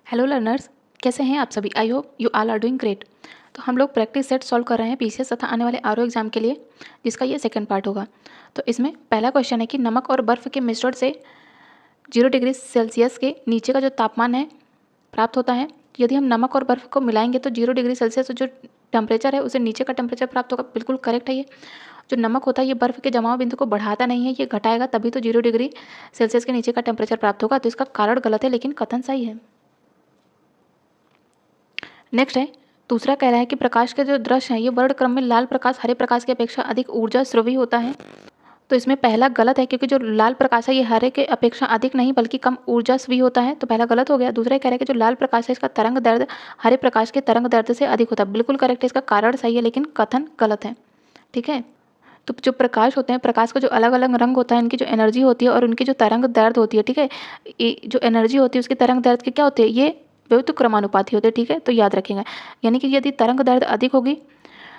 Hello learners, कैसे हैं आप सभी। I hope you all are doing great. तो हम लोग प्रैक्टिस सेट सॉल्व कर रहे हैं पीसीएस तथा आने वाले आरओ एग्जाम के लिए, जिसका ये सेकंड पार्ट होगा। तो इसमें पहला क्वेश्चन है कि नमक और बर्फ़ के मिश्रण से 0 डिग्री सेल्सियस के नीचे का जो तापमान है प्राप्त होता है। यदि हम नमक और बर्फ़ को मिलाएंगे तो 0 डिग्री सेल्सियस जो टेम्परेचर है उसे नीचे का टेम्परेचर प्राप्त होगा। बिल्कुल करेक्ट है। ये जो नमक होता है ये बर्फ़ के जमाव बिंदु को बढ़ाता नहीं है, ये घटाएगा, तभी तो 0 डिग्री सेल्सियस के नीचे का टेम्परेचर प्राप्त होगा। तो इसका कारण गलत है लेकिन कथन सही है। नेक्स्ट है, दूसरा कह रहा है कि प्रकाश के जो दृश्य है ये वर्ण क्रम में लाल प्रकाश हरे प्रकाश की अपेक्षा अधिक ऊर्जा स्रवी होता है। तो इसमें पहला गलत है, क्योंकि जो लाल प्रकाश है ये हरे के अपेक्षा अधिक नहीं बल्कि कम ऊर्जा स्वी होता है। तो पहला गलत हो गया। दूसरा कह रहा है कि जो लाल प्रकाश है इसका तरंग दैर्ध्य हरे प्रकाश के तरंग दैर्ध्य से अधिक होता है। बिल्कुल करेक्ट है, इसका कारण सही है लेकिन कथन गलत है। ठीक है, तो जो प्रकाश होते हैं, प्रकाश का जो अलग अलग रंग होता है, इनकी जो एनर्जी होती है और उनकी जो तरंग दैर्ध्य होती है, ठीक है, जो एनर्जी होती है उसकी तरंग दैर्ध्य की क्या होती है, ये व्युत्क्रमानुपाती क्रमानुपाती होते हैं। ठीक है, तो याद रखिएगा। यानी कि यदि तरंग दैर्ध्य अधिक होगी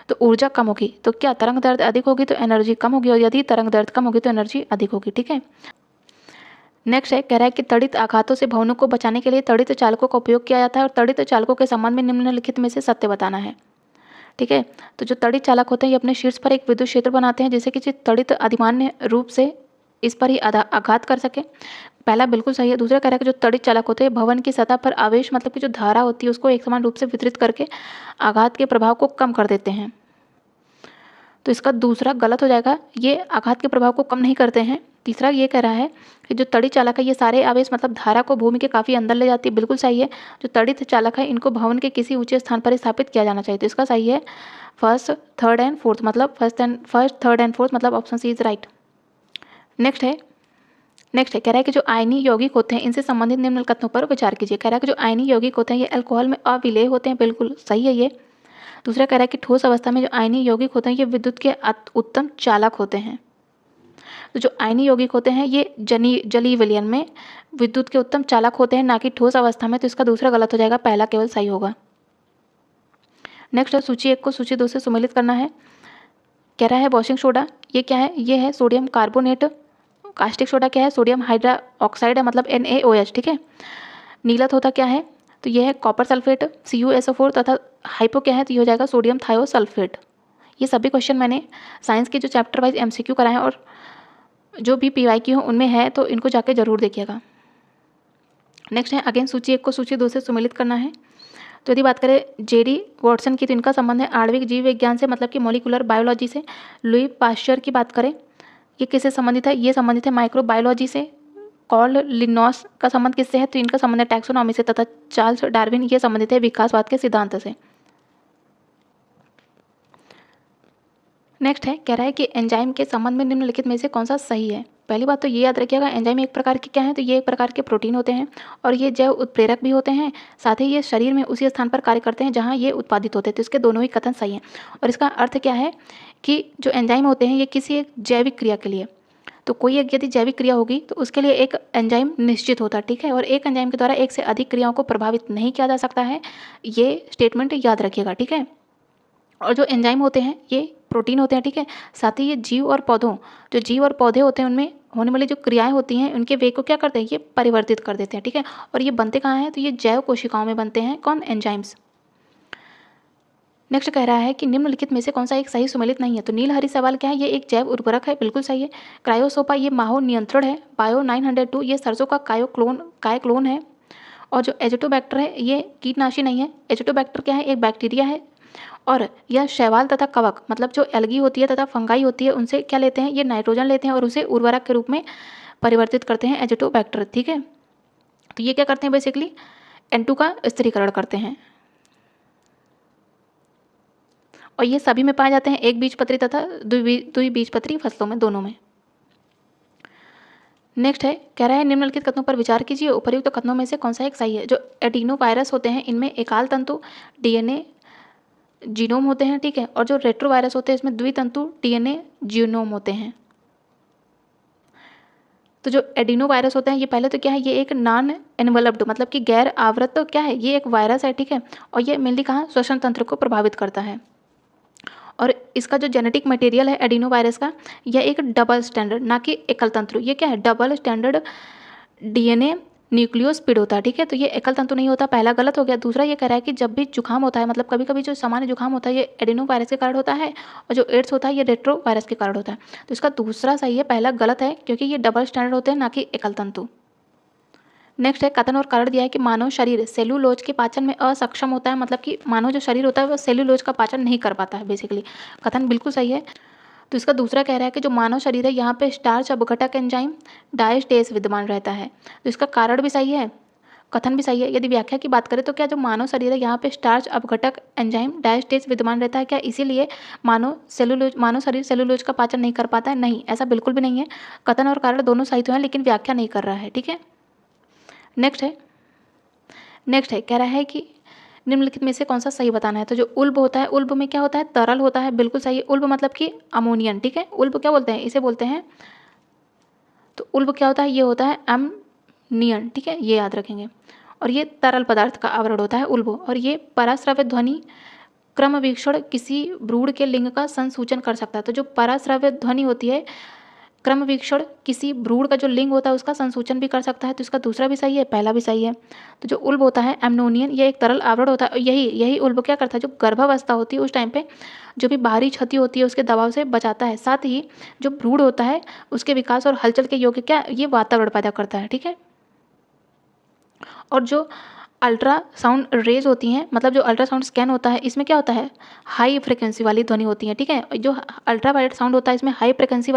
तो ऊर्जा कम होगी, तो क्या तरंग दैर्ध्य अधिक होगी तो एनर्जी कम होगी, और यदि तरंग दैर्ध्य कम होगी तो एनर्जी अधिक होगी। ठीक है, नेक्स्ट है, कह रहा है कि तड़ित आघातों से भवनों को बचाने के लिए तड़ित चालकों का उपयोग किया जाता है और तड़ित चालकों के संबंध में निम्नलिखित में से सत्य बताना है। ठीक है, तो जो तड़ित चालक होते हैं ये अपने शीर्ष पर एक विद्युत क्षेत्र बनाते हैं जिससे कि तड़ित अधिमान्य रूप से इस पर ही आघात कर सके। पहला बिल्कुल सही है। दूसरा कह रहा है कि जो तड़ित चालक होते हैं भवन की सतह पर आवेश मतलब कि जो धारा होती है उसको एक समान रूप से वितरित करके आघात के प्रभाव को कम कर देते हैं। तो इसका दूसरा गलत हो जाएगा, ये आघात के प्रभाव को कम नहीं करते हैं। तीसरा ये कह रहा है कि जो तड़ित चालक है ये सारे आवेश मतलब धारा को भूमि के काफ़ी अंदर ले जाती है। बिल्कुल सही है। जो तड़ित चालक है इनको भवन के किसी ऊंचे स्थान पर स्थापित किया जाना चाहिए। तो इसका सही है फर्स्ट थर्ड एंड फोर्थ, मतलब फर्स्ट थर्ड एंड फोर्थ, मतलब option C is right. Next है, कह रहा है कि जो आयनी यौगिक होते हैं इनसे संबंधित निम्न कथनों पर विचार कीजिए। कह रहा है कि जो आयनी यौगिक होते हैं ये अल्कोहल में अविलेय होते हैं। बिल्कुल सही है ये। दूसरा कह रहा है कि ठोस अवस्था में जो आयनी यौगिक होते हैं ये विद्युत के उत्तम चालक होते हैं। तो जो आयनी यौगिक होते हैं ये जलीय विलयन में विद्युत के उत्तम चालक होते हैं, ना कि ठोस अवस्था में। तो इसका दूसरा गलत हो जाएगा, पहला केवल सही होगा। नेक्स्ट है, सूची 1 को सूची 2 से सुमेलित करना है। कह रहा है वॉशिंग सोडा ये क्या है, ये है सोडियम कार्बोनेट। कास्टिक सोडा क्या है, सोडियम हाइड्रा ऑक्साइड है, मतलब NaOH। ठीक है, नीलत होता क्या है, तो ये है कॉपर सल्फेट CuSO4, तथा हाइपो क्या है, तो ये हो जाएगा सोडियम थायोसल्फेट। ये सभी क्वेश्चन मैंने साइंस के जो चैप्टर वाइज MCQ कराए हैं और जो भी PYQ हो उनमें है, तो इनको जाके जरूर देखिएगा। नेक्स्ट है, अगेन सूची 1 को सूची 2 से सुमेलित करना है। तो यदि बात करें JD वॉटसन की तो इनका संबंध है आणविक जीव विज्ञान से, मतलब कि मॉलिकुलर बायोलॉजी से। लुई पाश्चर की बात करें, ये किससे संबंधित है, ये संबंधित है माइक्रोबायोलॉजी से। कॉल लिनॉस का संबंध किससे है, तो इनका संबंध है टैक्सोनॉमी से। तथा चार्ल्स डार्विन ये संबंधित है विकासवाद के सिद्धांत से। नेक्स्ट है, कह रहा है कि एंजाइम के संबंध में निम्नलिखित में से कौन सा सही है। पहली बात तो ये याद रखिएगा, एंजाइम एक प्रकार के क्या है, तो ये एक प्रकार के प्रोटीन होते हैं और ये जैव उत्प्रेरक भी होते हैं। साथ ही ये शरीर में उसी स्थान पर कार्य करते हैं जहाँ ये उत्पादित होते हैं। तो इसके दोनों ही कथन सही हैं। और इसका अर्थ क्या है कि जो एंजाइम होते हैं ये किसी एक जैविक क्रिया के लिए, तो कोई एक यदि जैविक क्रिया होगी तो उसके लिए एक एंजाइम निश्चित होता है। ठीक है, और एक एंजाइम के द्वारा एक से अधिक क्रियाओं को प्रभावित नहीं किया जा सकता है। ये स्टेटमेंट याद रखिएगा। ठीक है, और जो एंजाइम होते हैं ये प्रोटीन होते हैं। ठीक है, साथ ही ये जीव और पौधों, जो जीव और पौधे होते हैं उनमें होने वाली जो क्रियाएं होती हैं उनके वेग को क्या करते हैं, ये परिवर्तित कर देते हैं। ठीक है, और ये बनते कहाँ हैं, तो ये जैव कोशिकाओं में बनते हैं। कौन, एंजाइम्स। नेक्स्ट कह रहा है कि निम्नलिखित में से कौन सा एक सही सुमेलित नहीं है। तो नील हरी सवाल क्या है, ये एक जैव उर्वरक है। बिल्कुल सही है। क्रायोसोपा ये माहो नियंत्रण है। बायो 902 ये सरसों का कायक्लोन है। और जो एजोटोबैक्टर है ये कीटनाशी नहीं है। एजोटोबैक्टर क्या है, एक बैक्टीरिया है और यह शैवाल तथा कवक मतलब जो एल्गी होती है तथा फंगाई होती है उनसे क्या लेते हैं, ये नाइट्रोजन लेते हैं और उसे उर्वरक के रूप में परिवर्तित करते हैं, एजोटोबैक्टर। ठीक है, तो ये क्या करते हैं, बेसिकली N2 का स्थिरीकरण करते हैं और ये सभी में पाए जाते हैं, एक बीजपत्री तथा द्विबीजपत्री फसलों में, दोनों में। नेक्स्ट है, कह रहा है निम्नलिखित कथनों पर विचार कीजिए, उपर्युक्त कथनों में से कौन सा एक सही है। जो एडिनो वायरस होते हैं इनमें एकाल तंतु DNA जीनोम होते हैं। ठीक है, और जो रेट्रोवायरस होते हैं इसमें द्वितंतु DNA जीनोम होते हैं। तो जो एडिनो वायरस होते हैं ये पहले तो क्या है, ये एक नॉन एनवलप्ड मतलब कि गैर आवृत तो क्या है, ये एक वायरस है। ठीक है, और ये मेनली कहाँ, श्वसन तंत्र को प्रभावित करता है। और इसका जो जेनेटिक मटेरियल है एडिनो वायरस का, यह एक डबल स्टैंडर्ड ना कि एकल तंतु, ये क्या है, डबल स्टैंडर्ड DNA न्यूक्लियोस्पिड होता है, ठीक है। तो ये एकल तंतु नहीं होता, पहला गलत हो गया। दूसरा ये कह रहा है कि जब भी जुकाम होता है, मतलब कभी कभी जो सामान्य जुकाम होता है ये एडेनो वायरस के कारण होता है, और जो एड्स होता है ये रेट्रो वायरस के कारण होता है। तो इसका दूसरा सही है, पहला गलत है, क्योंकि ये डबल स्टैंडर्ड होते हैं, ना कि एकल तंतु। नेक्स्ट है, कथन और कारण दिया है कि मानव शरीर सेलुलोज के पाचन में असक्षम होता है, मतलब कि मानव जो शरीर होता है वो सेलुलोज का पाचन नहीं कर पाता है बेसिकली। कथन बिल्कुल सही है। तो इसका दूसरा कह रहा है कि जो मानव शरीर है यहाँ पे स्टार्च अपघटक एंजाइम डायस्टेस विद्यमान रहता है। तो इसका कारण भी सही है, कथन भी सही है। यदि व्याख्या की बात करें तो क्या जो मानव शरीर है यहाँ पे स्टार्च अपघटक एंजाइम डायस्टेस विद्यमान रहता है, क्या इसीलिए मानव शरीर सेलुलोज का पाचन नहीं कर पाता है? नहीं, ऐसा बिल्कुल भी नहीं है। कथन और कारण दोनों सही तो हैं, लेकिन व्याख्या नहीं कर रहा है, ठीक है। नेक्स्ट है कह रहा है कि निम्नलिखित में से कौन सा सही बताना है। तो जो उल्ब होता है, उल्ब में क्या होता है? तरल होता है, बिल्कुल सही है। उल्ब मतलब कि अमोनियन, ठीक है। उल्ब क्या बोलते हैं? इसे बोलते हैं, तो उल्ब क्या होता है? ये होता है अमनियन, ठीक है, ये याद रखेंगे। और ये तरल पदार्थ का आवरण होता है उल्ब। और ये पराश्रव्य ध्वनि क्रमवीक्षण किसी भ्रूण के लिंग का संसूचन कर सकता है। तो जो पराश्रव्य ध्वनि होती है, क्रमवीक्षण किसी भ्रूण का जो लिंग होता है उसका संसूचन भी कर सकता है। तो इसका दूसरा भी सही है, पहला भी सही है। तो जो उल्ब होता है एमनोनियन, ये एक तरल आवरण होता है। और यही उल्ब क्या करता है? जो गर्भावस्था होती है उस टाइम पे जो भी बाहरी क्षति होती है उसके दबाव से बचाता है। साथ ही जो भ्रूण होता है उसके विकास और हलचल के योग्य क्या ये वातावरण पैदा करता है, ठीक है। और जो अल्ट्रासाउंड रेज होती हैं, मतलब जो अल्ट्रासाउंड स्कैन होता है, इसमें क्या होता है? हाई फ्रिक्वेंसी वाली ध्वनि होती है, ठीक है। जो अल्ट्रावायलेट साउंड होता है इसमें हाई फ्रिक्वेंसी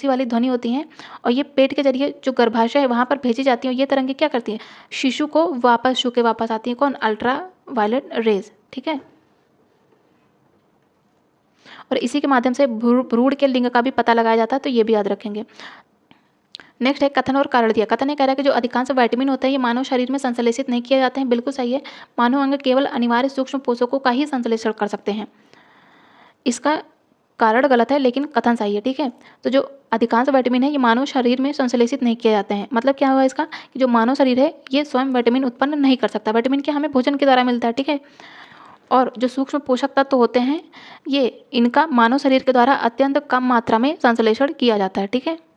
वाली ध्वनि होती हैं। और ये पेट के जरिए जो गर्भाशय है वहाँ पर भेजी जाती है। और ये तरंगे क्या करती है? शिशु को वापस छू के वापस आती है। कौन? अल्ट्रावायलेट रेज, ठीक है। और इसी के माध्यम से भ्रूण के लिंग का भी पता लगाया जाता है, तो ये भी याद रखेंगे। नेक्स्ट है कथन और कारण दिया। कथन ये कह रहा है कि जो अधिकांश विटामिन होते हैं ये मानव शरीर में संश्लेषित नहीं किए जाते हैं, बिल्कुल सही है। मानव अंग केवल अनिवार्य सूक्ष्म पोषकों का ही संश्लेषण कर सकते हैं। इसका कारण गलत है, लेकिन कथन सही है, ठीक है। तो जो अधिकांश विटामिन है ये मानव शरीर में संश्लेषित नहीं किए जाते हैं। मतलब क्या हुआ इसका? कि जो मानव शरीर है ये स्वयं विटामिन उत्पन्न नहीं कर सकता। विटामिन क्या हमें भोजन के द्वारा मिलता है, ठीक है। और जो सूक्ष्म पोषक तत्व होते हैं ये इनका मानव शरीर के द्वारा अत्यंत कम मात्रा में संश्लेषण किया जाता है, ठीक है।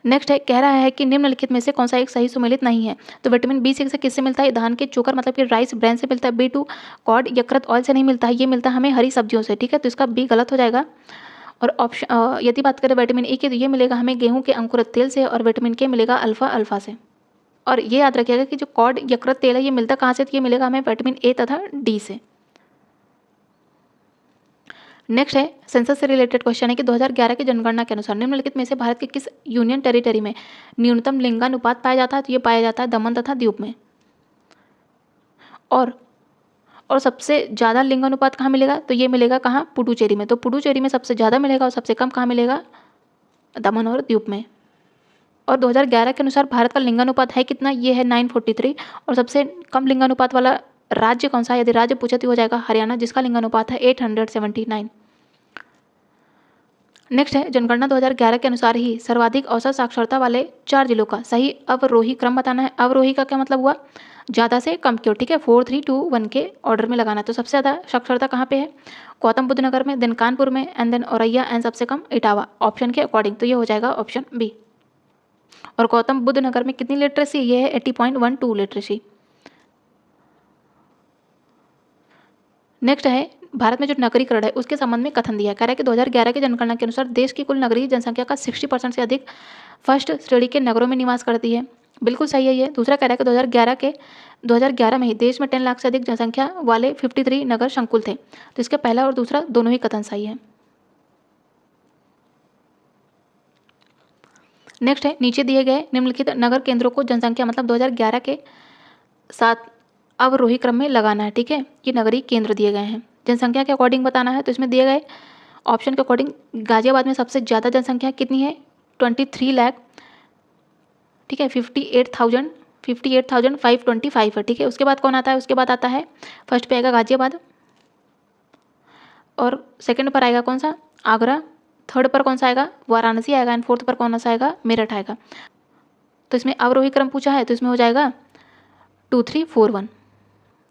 नेक्स्ट है कह रहा है कि निम्नलिखित में से कौन सा एक सही सुमेलित नहीं है। तो विटामिन B6 किससे मिलता है? धान के चोकर मतलब कि राइस ब्रान से मिलता है। B2 कॉड यकृत ऑयल से नहीं मिलता है, ये मिलता है हमें हरी सब्जियों से, ठीक है। तो इसका बी गलत हो जाएगा। और ऑप्शन यदि बात करें विटामिन E की, तो ये मिलेगा हमें गेहूं के अंकुरित तेल से, और विटामिन K मिलेगा अल्फा से। और ये याद रखिएगा कि जो कॉड यकृत तेल है ये मिलता कहाँ से? तो ये मिलेगा हमें विटामिन A तथा D से। नेक्स्ट है सेंसस से रिलेटेड क्वेश्चन है कि 2011 की जनगणना के अनुसार निम्नलिखित में से भारत के किस यूनियन टेरिटरी में न्यूनतम लिंगानुपात पाया जाता है? तो ये पाया जाता है दमन तथा दीव में। और सबसे ज़्यादा लिंगानुपात कहाँ मिलेगा? तो ये मिलेगा कहाँ? पुडुचेरी में। तो पुडुचेरी में सबसे ज़्यादा मिलेगा, और सबसे कम कहाँ मिलेगा? दमन और दीव में। और 2011 के अनुसार भारत का लिंगानुपात है कितना? ये है 943। और सबसे कम लिंगानुपात वाला राज्य कौन सा है? यदि राज्य पूछे तो हो जाएगा हरियाणा, जिसका लिंगानुपात है 879। नेक्स्ट है जनगणना 2011 के अनुसार ही सर्वाधिक औसत साक्षरता वाले 4 जिलों का सही अवरोही क्रम बताना है। अवरोही का क्या मतलब हुआ? ज़्यादा से कम की ओर, ठीक है। 4, 3, 2, 1 के ऑर्डर में लगाना है। तो सबसे ज़्यादा साक्षरता कहाँ पे है? गौतम बुद्ध नगर में, देन कानपुर में, एंड देन औरैया, एंड सबसे कम इटावा, ऑप्शन के अकॉर्डिंग। तो ये हो जाएगा ऑप्शन बी। और गौतम बुद्ध नगर में कितनी लिटरेसी? ये है 80.12 लिटरेसी। नेक्स्ट है भारत में जो नगरीकरण है उसके संबंध में कथन दिया है। कह रहा है कि 2011 की जनगणना के अनुसार देश की कुल नगरीय जनसंख्या का 60% से अधिक फर्स्ट श्रेणी के नगरों में निवास करती है, बिल्कुल सही है ये। दूसरा कह रहा है कि 2011 में ही देश में 10 लाख से अधिक जनसंख्या वाले 53 नगर संकुल थे। तो इसके पहला और दूसरा दोनों ही कथन सही है। नेक्स्ट है नीचे दिए गए निम्नलिखित नगर केंद्रों को जनसंख्या मतलब 2011 के साथ अवरोही क्रम में लगाना है, ठीक है। ये नगरीय केंद्र दिए गए हैं, जनसंख्या के अकॉर्डिंग बताना है। तो इसमें दिए गए ऑप्शन के अकॉर्डिंग गाजियाबाद में सबसे ज़्यादा जनसंख्या कितनी है? 23 लाख, ठीक है। 58,525 है, ठीक है। उसके बाद कौन आता है? उसके बाद आता है फर्स्ट पे आएगा गाजियाबाद, और सेकंड पर आएगा कौन सा? आगरा। थर्ड पर कौन सा आएगा? वाराणसी आएगा। एंड फोर्थ पर कौन सा आएगा? मेरठ आएगा। तो इसमें अवरोही क्रम पूछा है तो इसमें हो जाएगा 2, 3, 4, 1,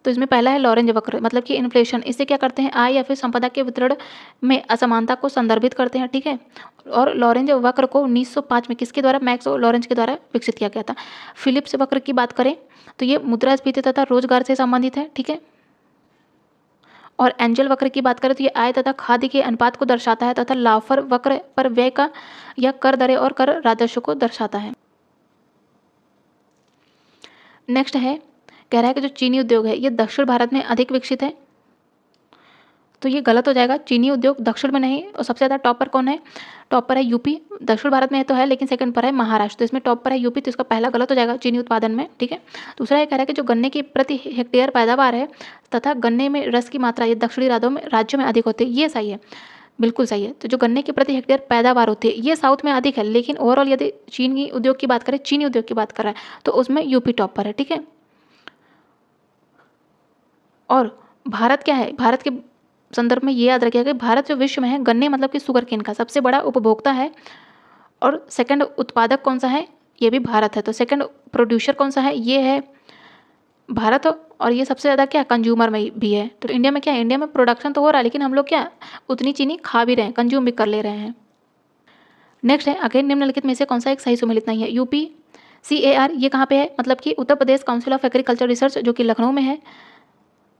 तो इसमें पहला है लॉरेंज वक्र, मतलब कि इन्फ्लेशन। इसे क्या करते हैं, आय या फिर संपदा के वितरण में असमानता को संदर्भित करते हैं, ठीक है। और लॉरेंज वक्र को 1905 में किसके द्वारा, मैक्स लॉरेंज के द्वारा विकसित किया गया था। फिलिप्स वक्र की बात करें तो ये मुद्रास्फीति तथा रोजगार से संबंधित है, ठीक है। और एंजल वक्र की बात करें तो ये आय तथा खाद्य के अनुपात को दर्शाता है, तथा लाफर वक्र पर व्यय का या कर दरें और कर राजस्व को दर्शाता है। नेक्स्ट है, कह रहा है कि जो चीनी उद्योग है ये दक्षिण भारत में अधिक विकसित है, तो ये गलत हो जाएगा। चीनी उद्योग दक्षिण में नहीं। और सबसे ज़्यादा टॉप पर कौन है, टॉप पर है यूपी। दक्षिण भारत में तो है लेकिन सेकंड पर है महाराष्ट्र, तो इसमें टॉप पर है यूपी, तो इसका पहला गलत हो जाएगा चीनी उत्पादन में, ठीक है। दूसरा ये कह रहा है कि जो गन्ने की प्रति हेक्टेयर पैदावार है तथा गन्ने में रस की मात्रा ये दक्षिणी राज्यों में अधिक होती है, ये सही है, बिल्कुल सही है। तो जो गन्ने की प्रति हेक्टेयर पैदावार होती है ये साउथ में अधिक है, लेकिन ओवरऑल यदि चीनी उद्योग की बात करें, चीनी उद्योग की बात कर रहा है तो उसमें यूपी टॉप पर है, ठीक है। और भारत क्या है, भारत के संदर्भ में ये याद रखिएगा कि भारत जो विश्व में है गन्ने मतलब कि शुगर केन का सबसे बड़ा उपभोक्ता है। और सेकंड उत्पादक कौन सा है, ये भी भारत है। तो सेकंड प्रोड्यूसर कौन सा है, ये है भारत। और ये सबसे ज़्यादा क्या कंज्यूमर में भी है। तो इंडिया में क्या है, इंडिया में प्रोडक्शन तो हो रहा है लेकिन हम लोग क्या उतनी चीनी खा भी रहे हैं, कंज्यूम भी कर ले रहे हैं। नेक्स्ट है, अगेन निम्नलिखित में से कौन सा एक सही सुमेलित नहीं है। यूपी CAR ये कहाँ पे है, मतलब कि Uttar Pradesh council of agriculture research जो कि लखनऊ में है।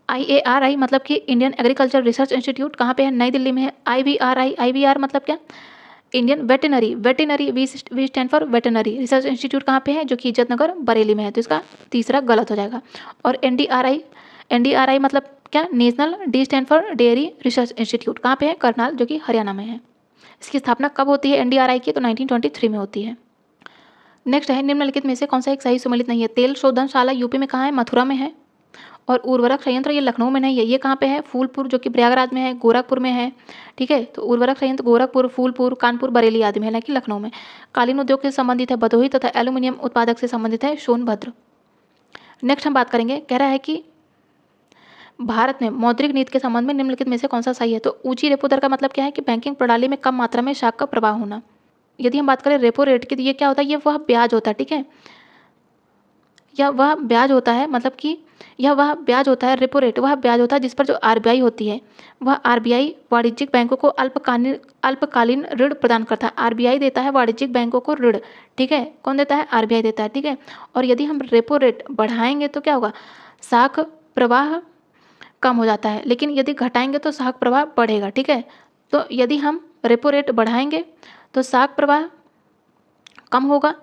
IARI मतलब कि इंडियन एग्रीकल्चर रिसर्च इंस्टीट्यूट कहाँ पे है, नई दिल्ली में है। IVRI मतलब क्या, Indian veterinary V stand for veterinary research institute कहाँ पे है, जो कि इज्जतनगर बरेली में है, तो इसका तीसरा गलत हो जाएगा। और NDRI मतलब क्या, national D stand for dairy research institute कहाँ पे है, करनाल, जो कि हरियाणा में है। इसकी स्थापना कब होती है NDRI की, तो 1923 में होती है। नेक्स्ट है, निम्नलिखित में से कौन सा एक सही सुमेलित नहीं है। तेल शोधनशाला यूपी में कहाँ है, मथुरा में है। और उर्वरक संयंत्र ये लखनऊ में नहीं है, ये कहाँ पे है, फूलपुर जो कि प्रयागराज में है, गोरखपुर में है, ठीक है। तो उर्वरक संयंत्र गोरखपुर, फूलपुर, कानपुर, बरेली आदि में है, ना कि लखनऊ में। कालीन उद्योग से संबंधित है भदोही, तथा एल्यूमिनियम उत्पादक से संबंधित है सोनभद्र। नेक्स्ट हम बात करेंगे, कह रहा है कि भारत में मौद्रिक नीति के संबंध में निम्नलिखित में से कौन सा सही है। तो ऊंची रेपो दर का मतलब क्या है कि बैंकिंग प्रणाली में कम मात्रा में शाख का प्रवाह होना। यदि हम बात करें रेपो रेट की तो ये क्या होता है, ये वह ब्याज होता है, ठीक है, या वह ब्याज होता है, मतलब कि यह वह ब्याज होता है, रेपो रेट वह ब्याज होता है जिस पर जो RBI होती है, वह RBI वाणिज्यिक बैंकों को अल्पकालीन ऋण प्रदान करता है। RBI देता है वाणिज्यिक बैंकों को ऋण, ठीक है। कौन देता है, RBI देता है, ठीक है। और यदि हम रेपो रेट बढ़ाएंगे तो क्या होगा, शाख प्रवाह कम हो जाता है, लेकिन यदि घटाएंगे तो शाख प्रवाह बढ़ेगा, ठीक है। तो यदि हम रेपो रेट बढ़ाएंगे तो शाख प्रवाह कम होगा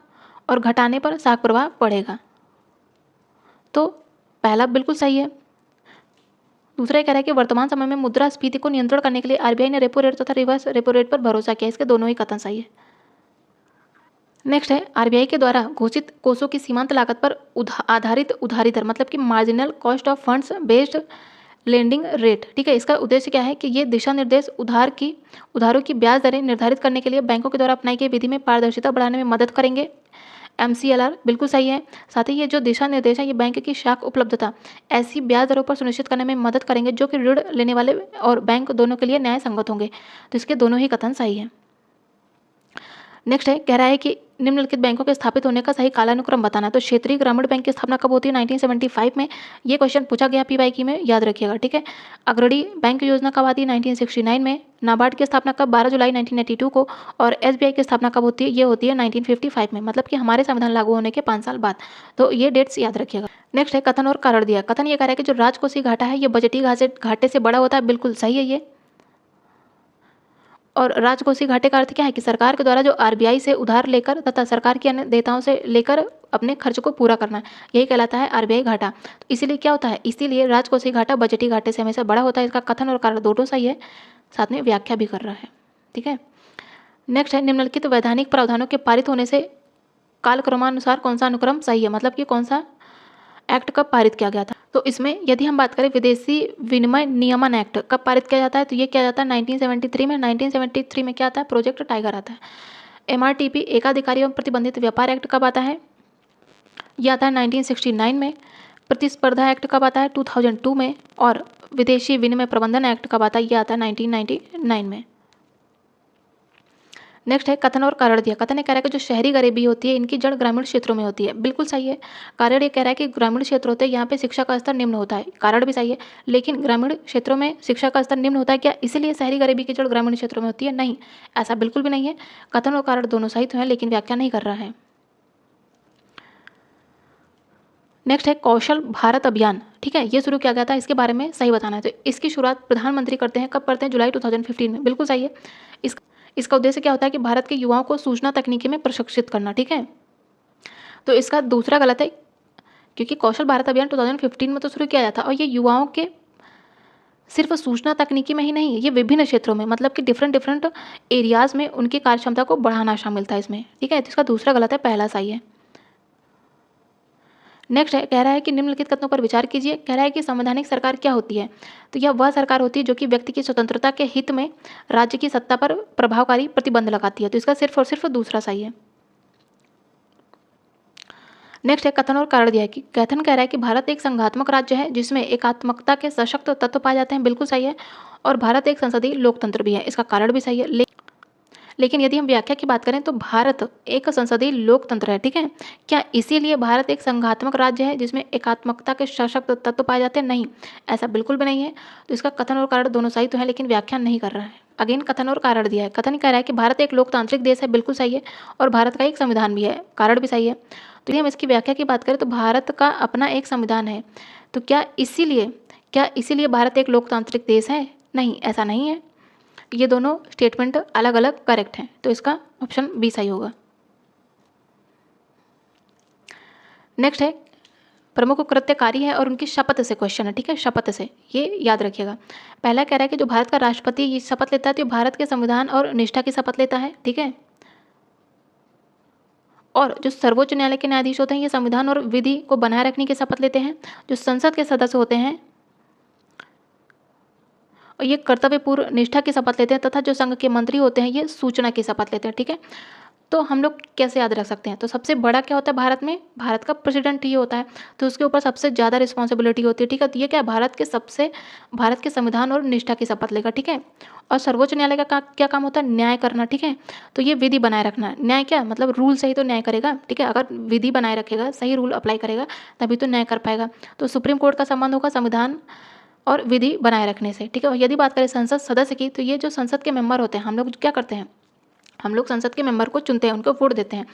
और घटाने पर शाख प्रवाह बढ़ेगा, तो पहला बिल्कुल सही है। दूसरा कह रहा है कि वर्तमान समय में मुद्रास्फीति को नियंत्रण करने के लिए RBI ने रेपो रेट तथा रिवर्स रेपो रेट पर भरोसा किया। इसके दोनों ही कथन सही है। नेक्स्ट है, RBI के द्वारा घोषित कोषों की सीमांत लागत पर आधारित उधारी दर मतलब कि marginal cost of funds based lending rate, ठीक है। इसका उद्देश्य क्या है कि ये दिशा निर्देश उधारों की ब्याज दरें निर्धारित करने के लिए बैंकों के द्वारा अपनाई गई विधि में पारदर्शिता बढ़ाने में मदद करेंगे। MCLR बिल्कुल सही है। साथ ही ये जो दिशा निर्देश है ये बैंक की शाख उपलब्धता ऐसी ब्याज दरों पर सुनिश्चित करने में मदद करेंगे जो कि ऋण लेने वाले और बैंक दोनों के लिए न्याय संगत होंगे। तो इसके दोनों ही कथन सही है। नेक्स्ट है, कह रहा है कि निम्नलिखित बैंकों के स्थापित होने का सही कालानुक्रम बताना। तो क्षेत्रीय ग्रामीण बैंक की स्थापना कब होती है, 1975 में। ये क्वेश्चन पूछा गया PYQ में, याद रखिएगा, ठीक है। अग्रणी बैंक योजना कब आती है, 1969 में। नाबार्ड की स्थापना कब, 12 जुलाई 1982 को। और SBI की स्थापना कब होती है, ये होती है 1955 में, मतलब कि हमारे संविधान लागू होने के 5 साल बाद। तो ये डेट्स याद रखिएगा। नेक्स्ट है, कथन और कारण दिया। कथन ये कह रहा है कि जो राजकोषीय घाटा है ये बजटीय घाटे से बड़ा होता है, बिल्कुल सही है ये। और राजकोषीय घाटे का अर्थ क्या है कि सरकार के द्वारा जो RBI से उधार लेकर तथा सरकार के अन्य देयताओं से लेकर अपने खर्च को पूरा करना, यही कहलाता है RBI घाटा। तो इसीलिए क्या होता है, इसीलिए राजकोषीय घाटा बजटीय घाटे से हमेशा बड़ा होता है। इसका कथन और कारण दोनों सही है, साथ में व्याख्या भी कर रहा है, ठीक है। नेक्स्ट है, निम्नलिखित वैधानिक प्रावधानों के पारित होने से कालक्रमानुसार कौन सा अनुक्रम सही है, मतलब कि कौन सा एक्ट कब पारित किया गया था। तो इसमें यदि हम बात करें विदेशी विनिमय नियमन एक्ट कब पारित किया जाता है, तो ये क्या जाता है 1973 में। 1973 में क्या आता है, प्रोजेक्ट टाइगर आता है। MRTP एकाधिकारी एवं प्रतिबंधित व्यापार एक्ट कब आता है, यह आता है 1969 में। प्रतिस्पर्धा एक्ट कब आता है, 2002 में। और विदेशी विनिमय प्रबंधन एक्ट कब आता है, यह आता है 1999 में। नेक्स्ट है कथन और कारण दिया। कथन ये कह रहा है कि जो शहरी गरीबी होती है इनकी जड़ ग्रामीण क्षेत्रों में होती है, बिल्कुल सही है। कारण ये कह रहा है कि ग्रामीण क्षेत्र होते हैं यहाँ पे शिक्षा का स्तर निम्न होता है, कारण भी सही है। लेकिन ग्रामीण क्षेत्रों में शिक्षा का स्तर निम्न होता है क्या, इसीलिए शहरी गरीबी की जड़ ग्रामीण क्षेत्रों में होती है, नहीं, ऐसा बिल्कुल भी नहीं है। कथन और कारण दोनों सही तो हैं लेकिन व्याख्या नहीं कर रहा है। नेक्स्ट है कौशल भारत अभियान, ठीक है, ये शुरू किया गया था, इसके बारे में सही बताना है। तो इसकी शुरुआत प्रधानमंत्री करते हैं, कब करते हैं, जुलाई 2015 में, बिल्कुल सही है। इसका उद्देश्य क्या होता है कि भारत के युवाओं को सूचना तकनीकी में प्रशिक्षित करना, ठीक है। तो इसका दूसरा गलत है, क्योंकि कौशल भारत अभियान 2015 में तो शुरू किया जाता और ये युवाओं के सिर्फ सूचना तकनीकी में ही नहीं, ये विभिन्न क्षेत्रों में, मतलब कि डिफरेंट एरियाज में उनकी कार्यक्षमता को बढ़ाना शामिल था इसमें, ठीक है। तो इसका दूसरा गलत है, पहला सही है। नेक्स्ट है, कह रहा है कि निम्नलिखित कथनों पर विचार कीजिए। कह रहा है कि संवैधानिक सरकार क्या होती है, तो यह वह सरकार होती है जो कि व्यक्ति की स्वतंत्रता के हित में राज्य की सत्ता पर प्रभावकारी प्रतिबंध लगाती है। तो इसका सिर्फ और सिर्फ दूसरा सही है। नेक्स्ट है कथन और कारण दिया है कि कथन कह रहा है कि भारत एक संघात्मक राज्य है जिसमें एकात्मकता के सशक्त तत्व पाए जाते हैं, बिल्कुल सही है। और भारत एक संसदीय लोकतंत्र भी है, इसका कारण भी सही है। लेकिन यदि हम व्याख्या की बात करें तो भारत एक संसदीय लोकतंत्र है, ठीक है। क्या इसीलिए भारत एक संघात्मक राज्य है जिसमें एकात्मकता के सशक्त तत्व पाए जाते हैं, नहीं, ऐसा बिल्कुल भी नहीं है। तो इसका कथन और कारण दोनों सही तो है लेकिन व्याख्या नहीं कर रहा है। अगेन कथन और कारण दिया है। कथन कह रहा है कि भारत एक लोकतांत्रिक देश है, बिल्कुल सही है। और भारत का एक संविधान भी है, कारण भी सही है। तो यदि हम इसकी व्याख्या की बात करें तो भारत का अपना एक संविधान है, तो क्या इसीलिए भारत एक लोकतांत्रिक देश है, नहीं, ऐसा नहीं है। ये दोनों स्टेटमेंट अलग अलग करेक्ट हैं, तो इसका ऑप्शन बी सही होगा। नेक्स्ट है प्रमुख कृत्यकारी है और उनकी शपथ से क्वेश्चन है, ठीक है, शपथ से, ये याद रखिएगा। पहला कह रहा है कि जो भारत का राष्ट्रपति ये शपथ लेता है तो भारत के संविधान और निष्ठा की शपथ लेता है, ठीक है। और जो सर्वोच्च न्यायालय के न्यायाधीश होते हैं ये संविधान और विधि को बनाए रखने की शपथ लेते हैं। जो संसद के सदस्य होते हैं और ये कर्तव्यपूर्ण निष्ठा की शपथ लेते हैं, तथा जो संघ के मंत्री होते हैं ये सूचना की शपथ लेते हैं, ठीक है। तो हम लोग कैसे याद रख सकते हैं, तो सबसे बड़ा क्या होता है भारत में, भारत का प्रेसिडेंट ही होता है, तो उसके ऊपर सबसे ज़्यादा रिस्पॉन्सिबिलिटी होती है, ठीक है। तो ये क्या भारत के संविधान और निष्ठा की शपथ लेगा, ठीक है। और सर्वोच्च न्यायालय का क्या काम होता है, न्याय करना, ठीक है। तो ये विधि बनाए रखना, न्याय क्या मतलब रूल सही तो न्याय करेगा, ठीक है। अगर विधि बनाए रखेगा, सही रूल अप्लाई करेगा तभी तो न्याय कर पाएगा। तो सुप्रीम कोर्ट का संबंध होगा संविधान और विधि बनाए रखने से, ठीक है। और यदि बात करें संसद सदस्य की, तो ये जो संसद के मेंबर होते हैं, हम लोग क्या करते हैं, हम लोग संसद के मेंबर को चुनते हैं, उनको वोट देते हैं,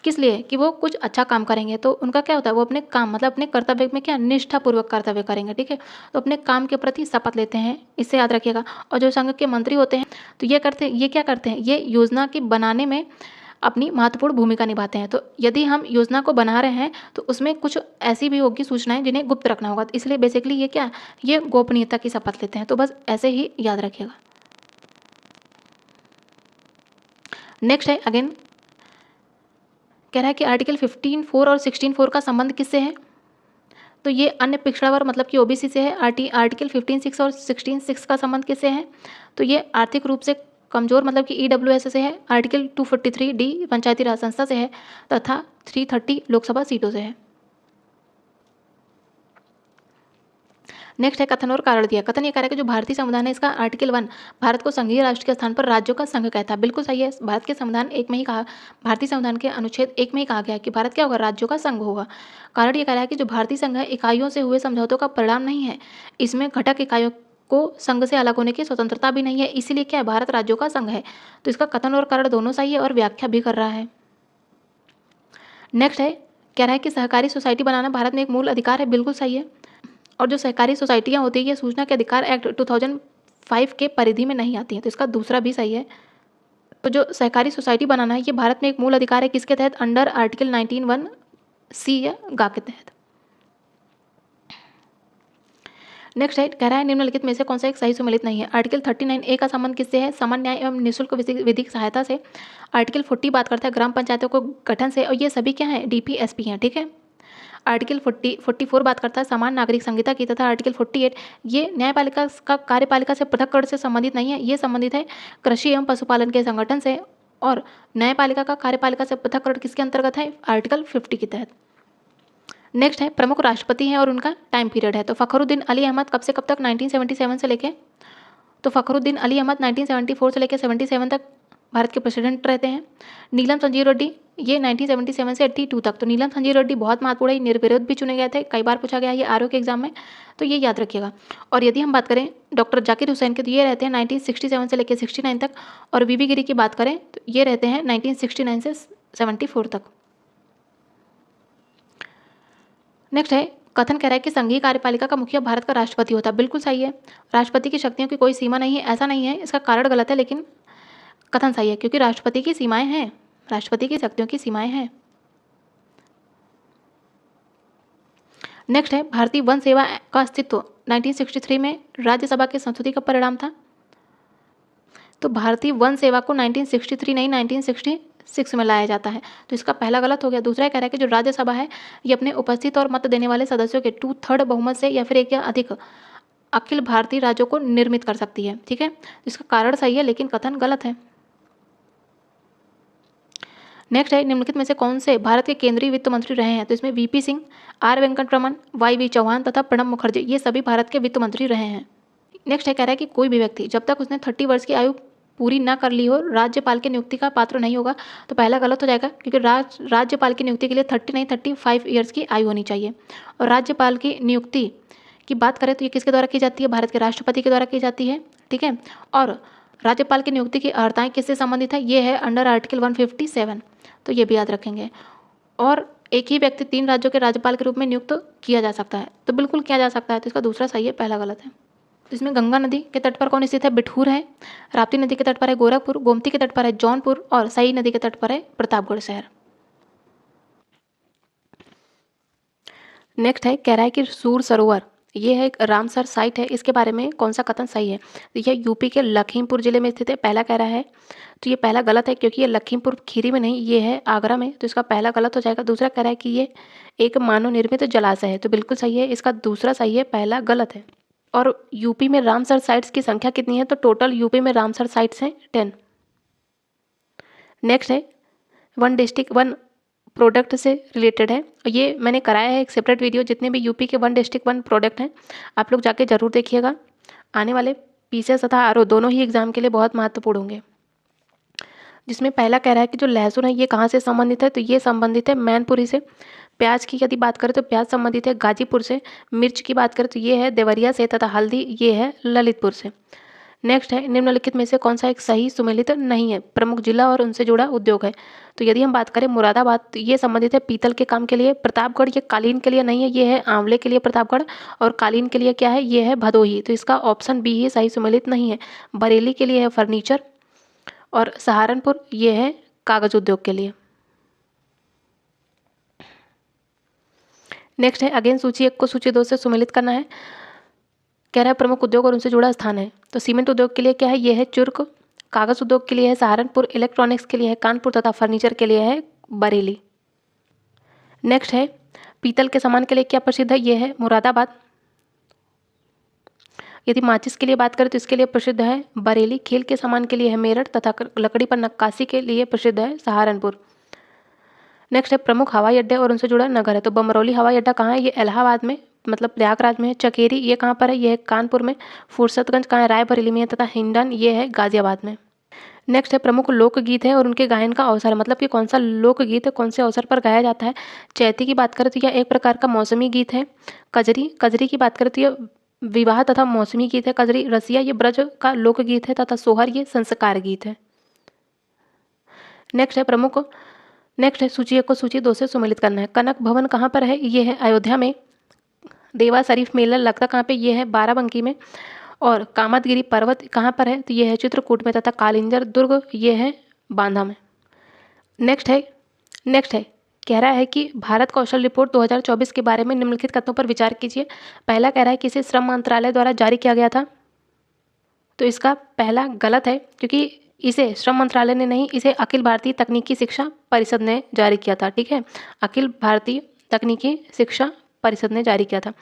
किस लिए, कि वो कुछ अच्छा काम करेंगे। तो उनका क्या होता है, वो अपने काम मतलब अपने कर्तव्य में क्या निष्ठापूर्वक कर्तव्य करेंगे, ठीक है। तो अपने काम के प्रति शपथ लेते हैं, इससे याद रखिएगा। और जो संघ के मंत्री होते हैं तो ये क्या करते हैं, ये योजना के बनाने में अपनी महत्वपूर्ण भूमिका निभाते हैं। तो यदि हम योजना को बना रहे हैं तो उसमें कुछ ऐसी भी होगी सूचनाएं जिन्हें गुप्त रखना होगा, तो इसलिए बेसिकली ये गोपनीयता की शपथ लेते हैं। तो बस ऐसे ही याद रखिएगा। नेक्स्ट है अगेन कह रहा है कि आर्टिकल 15(4) और 16(4) का संबंध किससे है, तो ये अन्य पिछड़ा वर्ग मतलब कि ओबीसी से है। आर्टिकल 15(6) और 16(6) का संबंध किससे है, तो ये आर्थिक रूप से कमजोर मतलब कि ईडब्ल्यूएस से है। आर्टिकल 243D पंचायती राज संस्था से है तथा 330 लोकसभा सीटों से है। नेक्स्ट है कथन और कारण दिया। कथन ये कह रहा है कि जो भारतीय संविधान है इसका आर्टिकल 1 भारत को संघीय राष्ट्र के स्थान पर राज्यों का संघ कहता है, बिल्कुल सही है। भारत के संविधान 1 में ही कहा, भारतीय संविधान के अनुच्छेद 1 में ही कहा गया है कि भारत क्या होगा, राज्यों का संघ होगा। कारण ये कह रहा है कि जो भारतीय संघ है इकाइयों से हुए समझौतों का परिणाम नहीं है, इसमें घटक इकाइयों को संघ से अलग होने की स्वतंत्रता भी नहीं है, इसीलिए क्या है, भारत राज्यों का संघ है। तो इसका कथन और कारण दोनों सही है और व्याख्या भी कर रहा है। नेक्स्ट है कह रहा है कि सहकारी सोसाइटी बनाना भारत में एक मूल अधिकार है, बिल्कुल सही है। और जो सहकारी सोसाइटियाँ होती है ये सूचना के अधिकार एक्ट 2005 के परिधि में नहीं आती हैं, तो इसका दूसरा भी सही है। तो जो सहकारी सोसाइटी बनाना है ये भारत में एक मूल अधिकार है, किसके तहत, अंडर आर्टिकल 19(1)(c) या गा के तहत। नेक्स्ट है कह रहा है निम्नलिखित में से कौन सा एक सही सुमेलित नहीं है। आर्टिकल 39A का संबंध किससे है, समान न्याय एवं निःशुल्क विधिक सहायता से। आर्टिकल 40 बात करता है ग्राम पंचायतों को गठन से, और ये सभी क्या है, DPSP हैं, ठीक है। आर्टिकल 44 बात करता है समान नागरिक संहिता की, तथा आर्टिकल 48 ये न्यायपालिका का कार्यपालिका से पृथककरण से संबंधित नहीं है, ये संबंधित है कृषि एवं पशुपालन के संगठन से। और न्यायपालिका का कार्यपालिका से पृथककरण किसके अंतर्गत है, आर्टिकल 50 के तहत। नेक्स्ट है प्रमुख राष्ट्रपति हैं और उनका टाइम पीरियड है। तो फखरुद्दीन अली अहमद कब से कब तक, 1977 से लेके, तो फखरुद्दीन अली अहमद 1974 से लेकर 77 तक भारत के प्रेसिडेंट रहते हैं। नीलम संजीव रेड्डी, ये 1977 से 82 तक। तो नीलम संजीव रेड्डी बहुत महत्वपूर्ण है, निर्विरोध भी चुने गए थे, कई बार पूछा गया है ये आरओ के एग्जाम में, तो ये याद रखिएगा। और यदि हम बात करें डॉक्टर जाकिर हुसैन के, तो ये रहते हैं 1967 से लेकर 69 तक। और वीवी गिरी की बात करें तो ये रहते हैं 1969 से 74 तक। नेक्स्ट है, कथन कह रहा है कि संघीय कार्यपालिका का मुखिया भारत का राष्ट्रपति होता है। बिल्कुल सही है, राष्ट्रपति की शक्तियों की कोई सीमा नहीं है, ऐसा नहीं है। इसका कारण गलत है लेकिन कथन सही है, क्योंकि राष्ट्रपति की सीमाएं हैं, राष्ट्रपति की शक्तियों की सीमाएं हैं। नेक्स्ट है, भारतीय वन सेवा का अस्तित्व 1963 में राज्यसभा के संशोधन का परिणाम था। तो भारतीय वन सेवा को 1963 नहीं 1966 में लाया जाता है, तो इसका पहला गलत हो गया। दूसरा कह रहा है कि जो राज्यसभा है ये अपने उपस्थित और मत देने वाले सदस्यों के 2/3 बहुमत से या फिर एक या अधिक अखिल भारतीय राज्यों को निर्मित कर सकती है। ठीक है, इसका कारण सही है लेकिन कथन गलत है। नेक्स्ट है, निम्नलिखित में से कौन से भारत के केंद्रीय वित्त मंत्री रहे हैं? तो इसमें VP Singh, R Venkataraman, Y Chauhan तथा प्रणब मुखर्जी, ये सभी भारत के वित्त मंत्री रहे हैं। नेक्स्ट है, कह रहा है कि कोई भी व्यक्ति जब तक उसने 30 वर्ष की आयु पूरी ना कर ली हो राज्यपाल की नियुक्ति का पात्र नहीं होगा। तो पहला गलत हो जाएगा, क्योंकि राज्यपाल की नियुक्ति के लिए 30 नहीं 35 ईयर्स की आयु होनी चाहिए। और राज्यपाल की नियुक्ति की बात करें तो ये किसके द्वारा की जाती है? भारत के राष्ट्रपति के द्वारा की जाती है। ठीक है, और राज्यपाल की नियुक्ति की अर्हताएं किससे संबंधित है? ये है अंडर आर्टिकल 157, तो ये भी याद रखेंगे। और एक ही व्यक्ति 3 राज्यों के राज्यपाल के रूप में नियुक्त किया जा सकता है, तो बिल्कुल किया जा सकता है, तो इसका दूसरा सही है, पहला गलत है। तो इसमें गंगा नदी के तट पर कौन स्थित है? बिठूर है। राप्ती नदी के तट पर है गोरखपुर, गोमती के तट पर है जौनपुर और सई नदी के तट पर है प्रतापगढ़ शहर। नेक्स्ट है, कह रहा है कि सूर सरोवर ये है एक रामसर साइट है, इसके बारे में कौन सा कथन सही है? तो यह यूपी के लखीमपुर जिले में स्थित है, पहला कह रहा है। तो ये पहला गलत है, क्योंकि ये लखीमपुर खीरी में नहीं, ये है आगरा में, तो इसका पहला गलत हो जाएगा। दूसरा कह रहा है कि ये एक मानव निर्मित जलाशय है, तो बिल्कुल सही है, इसका दूसरा सही है, पहला गलत है। और यूपी में रामसर साइट्स की संख्या कितनी है? तो टोटल यूपी में रामसर साइट्स हैं 10। नेक्स्ट है, वन डिस्ट्रिक्ट वन प्रोडक्ट से रिलेटेड है, ये मैंने कराया है एक सेपरेट वीडियो, जितने भी यूपी के वन डिस्ट्रिक्ट वन प्रोडक्ट हैं आप लोग जाके जरूर देखिएगा। आने वाले पीसीएस तथा आरओ दोनों ही एग्जाम के लिए बहुत महत्वपूर्ण होंगे। जिसमें पहला कह रहा है कि जो लहसुन है ये कहाँ से संबंधित है? तो ये संबंधित है मैनपुरी से। प्याज की यदि बात करें तो प्याज संबंधित है गाजीपुर से। मिर्च की बात करें तो ये है देवरिया से तथा हल्दी ये है ललितपुर से। नेक्स्ट है, निम्नलिखित में से कौन सा एक सही सुमेलित नहीं है? प्रमुख जिला और उनसे जुड़ा उद्योग है। तो यदि हम बात करें मुरादाबाद, तो ये संबंधित है पीतल के काम के लिए। प्रतापगढ़ ये कालीन के लिए नहीं है, ये है आंवले के लिए प्रतापगढ़। और कालीन के लिए क्या है? ये है भदोही, तो इसका ऑप्शन बी ही सही सुमेलित नहीं है। बरेली के लिए है फर्नीचर और सहारनपुर ये है कागज उद्योग के लिए। नेक्स्ट है, अगेन सूची 1 को सूची 2 से सुमेलित करना है। कह रहा है प्रमुख उद्योग और उनसे जुड़ा स्थान है, तो सीमेंट उद्योग के लिए क्या है? ये है चुर्क। कागज उद्योग के लिए है सहारनपुर, इलेक्ट्रॉनिक्स के लिए है कानपुर तथा फर्नीचर के लिए है बरेली। नेक्स्ट है, पीतल के सामान के लिए क्या प्रसिद्ध है? ये है मुरादाबाद। यदि माचिस के लिए बात करें तो इसके लिए प्रसिद्ध है बरेली। खेल के सामान के लिए है मेरठ तथा लकड़ी पर नक्काशी के लिए प्रसिद्ध है सहारनपुर। नेक्स्ट है, प्रमुख हवाई अड्डे और उनसे जुड़ा नगर है, तो बमरौली हवाई अड्डा कहाँ है? ये इलाहाबाद में मतलब प्रयागराज में है। चकेरी ये कहाँ पर है? ये है कानपुर में। फुर्सतगंज कहाँ है? रायबरेली में है। तथा हिंडन ये है गाजियाबाद में। नेक्स्ट है, प्रमुख लोकगीत है और उनके गायन का अवसर, मतलब कि कौन सा लोकगीत है कौन से अवसर पर गाया जाता है? चैती की बात करें तो यह एक प्रकार का मौसमी गीत है। कजरी की बात करें तो यह विवाह तथा मौसमी गीत है। कजरी रसिया ये ब्रज का लोकगीत है तथा सोहर ये संस्कार गीत है। नेक्स्ट है, सूची 1 को सूची 2 से सुमेलित करना है। कनक भवन कहाँ पर है? ये है अयोध्या में। देवा शरीफ मेला लगता कहाँ पे? ये है बाराबंकी में। और कामतगिरी पर्वत कहाँ पर है? तो ये है चित्रकूट में। तथा कालिंजर दुर्ग ये है बांधा में। नेक्स्ट है, कह रहा है कि भारत कौशल रिपोर्ट 2024 के बारे में निम्नलिखित कथनों पर विचार कीजिए। पहला कह रहा है कि इसे श्रम मंत्रालय द्वारा जारी किया गया था, तो इसका पहला गलत है, क्योंकि इसे श्रम मंत्रालय ने नहीं, इसे अखिल भारतीय तकनीकी शिक्षा परिषद ने जारी किया था। ठीक है, अखिल भारतीय तकनीकी शिक्षा परिषद ने जारी किया था।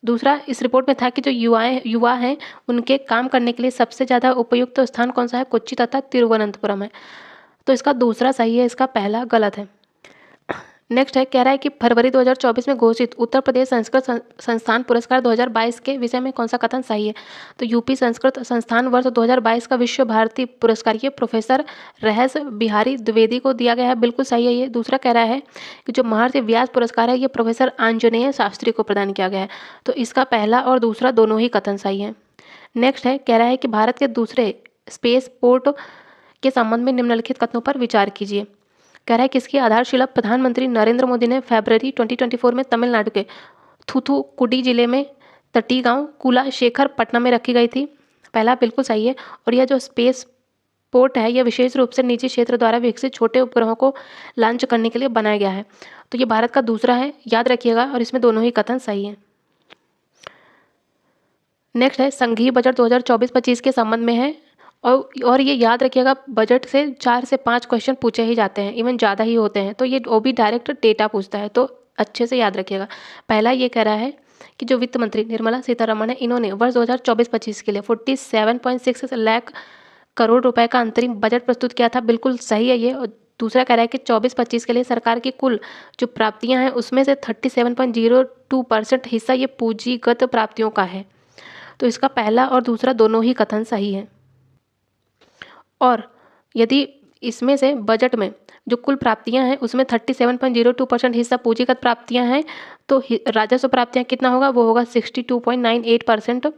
दूसरा, इस रिपोर्ट में था कि जो युवा हैं उनके काम करने के लिए सबसे ज़्यादा उपयुक्त स्थान कौन सा है? कोच्चि तथा तिरुवनंतपुरम है, तो इसका दूसरा सही है, इसका पहला गलत है। नेक्स्ट है, कह रहा है कि फरवरी 2024 में घोषित उत्तर प्रदेश संस्कृत संस्थान पुरस्कार 2022 के विषय में कौन सा कथन सही है? तो यूपी संस्कृत संस्थान वर्ष 2022 का विश्व भारती पुरस्कार ये प्रोफेसर रहस बिहारी द्विवेदी को दिया गया है, बिल्कुल सही है ये। दूसरा कह रहा है कि जो महर्षि व्यास पुरस्कार है ये प्रोफेसर आंजनेय शास्त्री को प्रदान किया गया है, तो इसका पहला और दूसरा दोनों ही कथन सही है। नेक्स्ट है, कह रहा है कि भारत के दूसरे स्पेस पोर्ट के संबंध में निम्नलिखित कथनों पर विचार कीजिए। कह रहा है कि इसकी आधारशिला प्रधानमंत्री नरेंद्र मोदी ने फरवरी 2024 में तमिलनाडु के थूथुकुडी जिले में तटीय गांव कुलाशेखरपट्टनम में रखी गई थी। पहला बिल्कुल सही है। और यह जो स्पेस पोर्ट है यह विशेष रूप से निजी क्षेत्र द्वारा विकसित छोटे उपग्रहों को लॉन्च करने के लिए बनाया गया है। तो ये भारत का दूसरा है, याद रखिएगा, और इसमें दोनों ही कथन सही हैं। नेक्स्ट है, संघीय बजट 2024-25 के संबंध में है, और ये याद रखिएगा बजट से 4 से 5 क्वेश्चन पूछे ही जाते हैं, इवन ज़्यादा ही होते हैं, तो ये वो भी डायरेक्ट डेटा पूछता है, तो अच्छे से याद रखिएगा। पहला ये कह रहा है कि जो वित्त मंत्री निर्मला सीतारमण है इन्होंने वर्ष 2024-25 के लिए 47.6 लाख करोड़ रुपए का अंतरिम बजट प्रस्तुत किया था, बिल्कुल सही है ये। और दूसरा कह रहा है कि 24-25 के लिए सरकार की कुल जो प्राप्तियां हैं उसमें से 37.02% हिस्सा ये पूंजीगत प्राप्तियों का है, तो इसका पहला और दूसरा दोनों ही कथन सही है। और यदि इसमें से बजट में जो कुल प्राप्तियां हैं उसमें 37.02% हिस्सा पूंजीगत प्राप्तियां हैं, तो राजस्व प्राप्तियां कितना होगा, वो होगा 62.98%,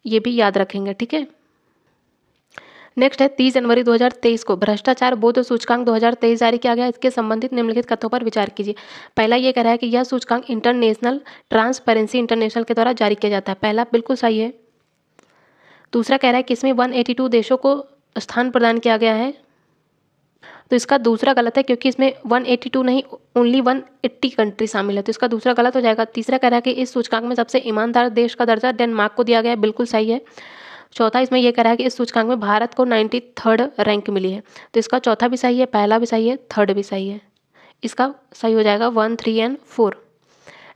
ये भी याद रखेंगे, ठीक है। नेक्स्ट है, 30 जनवरी 2023 को भ्रष्टाचार बोध सूचकांक 2023 जारी किया गया, इसके संबंधित निम्नलिखित कथनों पर विचार कीजिए। पहला ये कह रहा है कि यह सूचकांक इंटरनेशनल ट्रांसपेरेंसी इंटरनेशनल के द्वारा जारी किया जाता है, पहला बिल्कुल सही है। दूसरा कह रहा है कि इसमें 182 देशों को स्थान प्रदान किया गया है, तो इसका दूसरा गलत है, क्योंकि इसमें 182 नहीं ओनली 180 कंट्री शामिल है, तो इसका दूसरा गलत हो जाएगा। तीसरा कह रहा है कि इस सूचकांक में सबसे ईमानदार देश का दर्जा डेनमार्क को दिया गया है, बिल्कुल सही है। चौथा इसमें यह कह रहा है कि इस सूचकांक में भारत को 93rd रैंक मिली है, तो इसका चौथा भी सही है, पहला भी सही है, थर्ड भी सही है, इसका सही हो जाएगा 1, 3 और 4।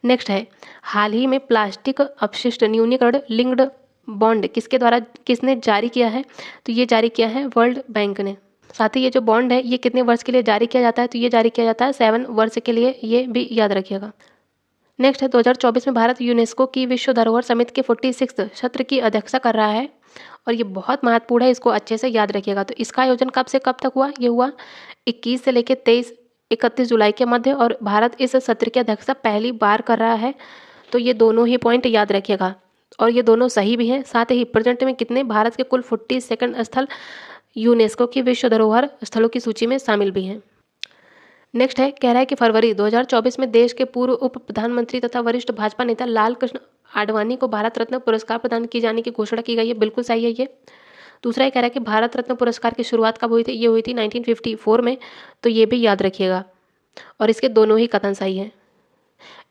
नेक्स्ट है, हाल ही में प्लास्टिक अपशिष्ट न्यूनीकरण लिंक्ड बॉन्ड किसने जारी किया है, तो ये जारी किया है वर्ल्ड बैंक ने। साथ ही ये जो बॉन्ड है ये कितने वर्ष के लिए जारी किया जाता है, तो ये जारी किया जाता है 7 वर्ष के लिए, ये भी याद रखिएगा। नेक्स्ट है, 2024 में भारत यूनेस्को की विश्व धरोहर समिति के 46वें सत्र की अध्यक्षता कर रहा है, और ये बहुत महत्वपूर्ण है, इसको अच्छे से याद रखिएगा। तो इसका आयोजन कब से कब तक हुआ, ये हुआ 21 से लेकर 31 जुलाई के मध्य, और भारत इस सत्र की अध्यक्षता पहली बार कर रहा है, तो ये दोनों ही पॉइंट याद रखिएगा, और ये दोनों सही भी हैं। साथ ही प्रेजेंट में कितने भारत के कुल 42 स्थल यूनेस्को की विश्व धरोहर स्थलों की सूची में शामिल भी हैं। नेक्स्ट है, कह रहा है कि फरवरी 2024 में देश के पूर्व उप प्रधानमंत्री तथा वरिष्ठ भाजपा नेता लाल कृष्ण आडवाणी को भारत रत्न पुरस्कार प्रदान किए जाने की घोषणा की गई है, बिल्कुल सही है ये। दूसरा ये कह रहा है कि भारत रत्न पुरस्कार की शुरुआत कब हुई थी, ये हुई थी 1954 में, तो ये भी याद रखिएगा, और इसके दोनों ही कथन सही हैं।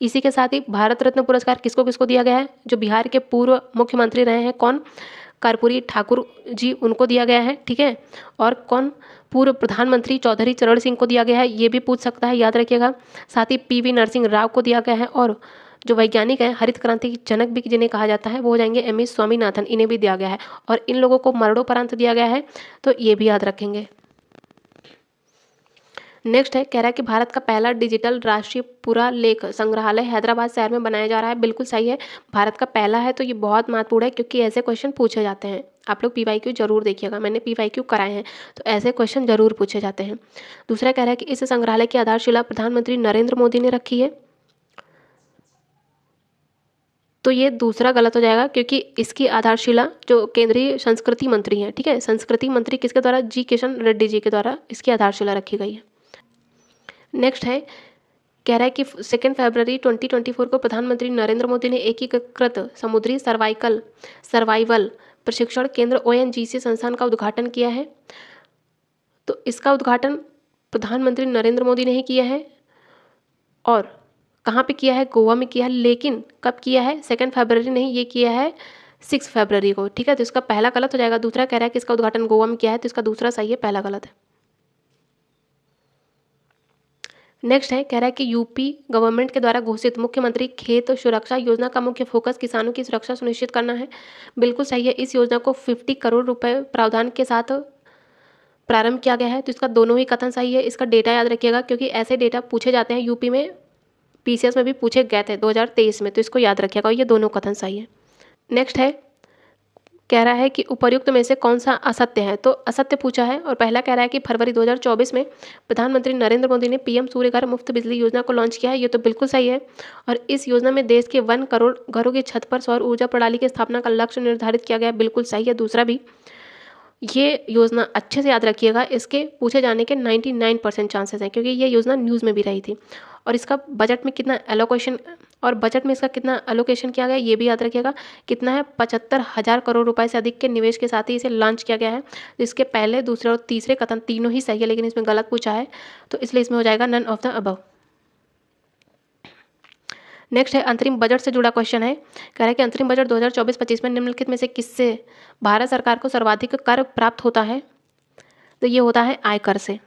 इसी के साथ ही भारत रत्न पुरस्कार किसको किसको दिया गया है, जो बिहार के पूर्व मुख्यमंत्री रहे हैं, कौन, कर्पूरी ठाकुर जी, उनको दिया गया है, ठीक है। और कौन, पूर्व प्रधानमंत्री चौधरी चरण सिंह को दिया गया है, ये भी पूछ सकता है, याद रखिएगा। साथ ही PV नरसिंह राव को दिया गया है, और जो वैज्ञानिक हैं हरित क्रांति के जनक भी जिन्हें कहा जाता है वो हो जाएंगे MS स्वामीनाथन, इन्हें भी दिया गया है, और इन लोगों को मरणोपरांत दिया गया है, तो ये भी याद रखेंगे। नेक्स्ट है, कह रहा है कि भारत का पहला डिजिटल राष्ट्रीय पुरालेख संग्रहालय हैदराबाद शहर में बनाया जा रहा है, बिल्कुल सही है, भारत का पहला है, तो ये बहुत महत्वपूर्ण है, क्योंकि ऐसे क्वेश्चन पूछे जाते हैं। आप लोग PYQ जरूर देखिएगा, मैंने PYQ कराए हैं, तो ऐसे क्वेश्चन जरूर पूछे जाते हैं। दूसरा कह रहा है कि इस संग्रहालय की आधारशिला प्रधानमंत्री नरेंद्र मोदी ने रखी है, तो ये दूसरा गलत हो जाएगा, क्योंकि इसकी आधारशिला जो केंद्रीय संस्कृति मंत्री हैं, ठीक है, संस्कृति मंत्री किसके द्वारा, G किशन रेड्डी जी के द्वारा इसकी आधारशिला रखी गई है। नेक्स्ट है, कह रहा है कि 2 फरवरी 2024 को प्रधानमंत्री नरेंद्र मोदी ने एकीकृत समुद्री सर्वाइवल प्रशिक्षण केंद्र ONGC संस्थान का उद्घाटन किया है, तो इसका उद्घाटन प्रधानमंत्री नरेंद्र मोदी ने ही किया है, और कहाँ पे किया है, गोवा में किया है, लेकिन कब किया है, 2 फरवरी नहीं, ये किया है 6 फरवरी को, ठीक है, तो इसका पहला गलत हो जाएगा। दूसरा कह रहा है कि इसका उद्घाटन गोवा में किया है, तो इसका दूसरा सही है, पहला गलत है। नेक्स्ट है, कह रहा है कि यूपी गवर्नमेंट के द्वारा घोषित मुख्यमंत्री खेत सुरक्षा योजना का मुख्य फोकस किसानों की सुरक्षा सुनिश्चित करना है, बिल्कुल सही है। इस योजना को 50 करोड़ रुपए प्रावधान के साथ प्रारंभ किया गया है। तो इसका दोनों ही कथन सही है। इसका डेटा याद रखिएगा क्योंकि ऐसे डेटा पूछे जाते हैं, यूपी में पीसीएस में भी पूछे गए थे 2023 में, तो इसको याद रखिएगा और ये दोनों कथन सही है। नेक्स्ट है, कह रहा है कि उपर्युक्त में से कौन सा असत्य है। तो असत्य पूछा है और पहला कह रहा है कि फरवरी 2024 में प्रधानमंत्री नरेंद्र मोदी ने पीएम सूर्य घर मुफ्त बिजली योजना को लॉन्च किया है। ये तो बिल्कुल सही है। और इस योजना में देश के 1 करोड़ घरों की छत पर सौर ऊर्जा प्रणाली की स्थापना का लक्ष्य निर्धारित किया गया है। बिल्कुल सही है। दूसरा भी, ये योजना अच्छे से याद रखिएगा, इसके पूछे जाने के 99% चांसेस हैं क्योंकि ये योजना न्यूज़ में भी रही थी। और इसका बजट में कितना एलोकेशन और बजट में इसका कितना एलोकेशन किया गया ये भी याद रखिएगा। कितना है, 75,000 करोड़ रुपए से अधिक के निवेश के साथ ही इसे लॉन्च किया गया है। इसके पहले, दूसरे और तीसरे कथन तीनों ही सही है, लेकिन इसमें गलत पूछा है, तो इसलिए इसमें हो जाएगा none of the above. Next है, अंतरिम बजट से जुड़ा क्वेश्चन है। कह रहा है कि अंतरिम बजट 2024-25 में निम्नलिखित में से किससे भारत सरकार को सर्वाधिक कर प्राप्त होता है। तो ये होता है आयकर से।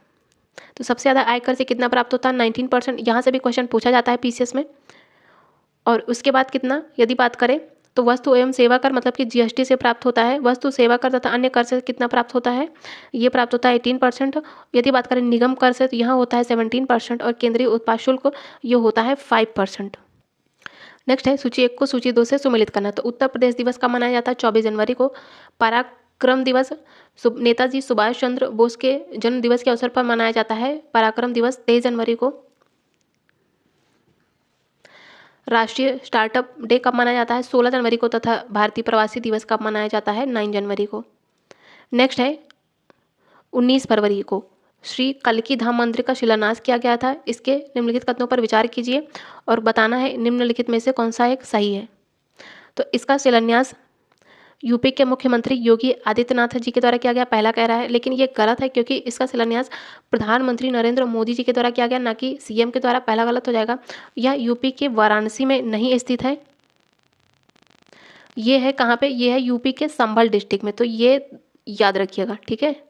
तो सबसे ज़्यादा आयकर से कितना प्राप्त होता है, 19%। यहाँ से भी क्वेश्चन पूछा जाता है पीसीएस में। और उसके बाद कितना, यदि बात करें तो वस्तु एवं सेवा कर मतलब कि जीएसटी से प्राप्त होता है। वस्तु सेवा कर तथा अन्य कर से कितना प्राप्त होता है, ये प्राप्त होता है 18%। यदि बात करें निगम कर से तो यहाँ होता है 17% और केंद्रीय उत्पाद शुल्क ये होता है 5%। नेक्स्ट है, सूची 1 को सूची 2 से सुमेलित करना। तो उत्तर प्रदेश दिवस कब मनाया जाता है, 24 जनवरी को। पराक्रम दिवस नेताजी सुभाष चंद्र बोस के जन्म दिवस के अवसर पर मनाया जाता है। पराक्रम दिवस 23 जनवरी को। राष्ट्रीय स्टार्टअप डे कब मनाया जाता है, 16 जनवरी को। तथा भारतीय प्रवासी दिवस कब मनाया जाता है, 9 जनवरी को। नेक्स्ट है, 19 फरवरी को श्री कल्की धाम मंदिर का शिलान्यास किया गया था। इसके निम्नलिखित कथनों पर विचार कीजिए और बताना है निम्नलिखित में से कौन सा एक सही है। तो इसका शिलान्यास यूपी के मुख्यमंत्री योगी आदित्यनाथ जी के द्वारा किया गया, पहला कह रहा है, लेकिन ये गलत है क्योंकि इसका शिलान्यास प्रधानमंत्री नरेंद्र मोदी जी के द्वारा किया गया, ना कि सीएम के द्वारा। पहला गलत हो जाएगा। यह यूपी के वाराणसी में नहीं स्थित है। ये है कहाँ पे, ये है यूपी के संभल डिस्ट्रिक्ट में। तो ये याद रखिएगा, ठीक है।